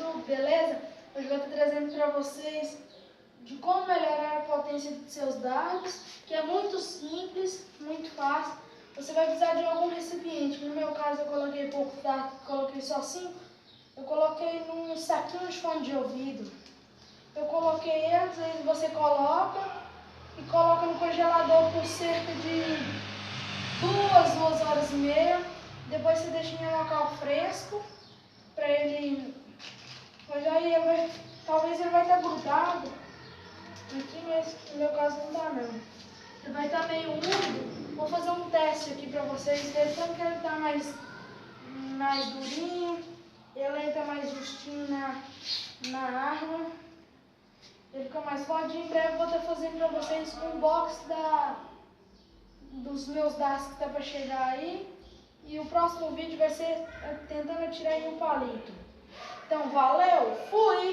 YouTube, beleza? Hoje eu vou estar trazendo para vocês de como melhorar a potência dos seus dardos, que é muito simples, muito fácil. Você vai precisar de algum recipiente. No meu caso eu coloquei pouco dardo, coloquei só 5. Eu coloquei num saquinho de fone de ouvido. Eu coloquei eles, aí você coloca e coloca no congelador por cerca de 2 horas e meia. Depois você deixa em um local fresco para ele. Mas aí ele vai, talvez ele vai estar grudado aqui, mas no meu caso não dá não. Ele vai estar meio úmido. Vou fazer um teste aqui para vocês verem tanto que ele está mais durinho, ele entra mais justinho na arma, ele fica mais forte. Em breve vou estar fazendo para vocês um box dos meus dardos que está para chegar aí. E o próximo vídeo vai ser tentando atirar em um palito. Então, valeu, fui!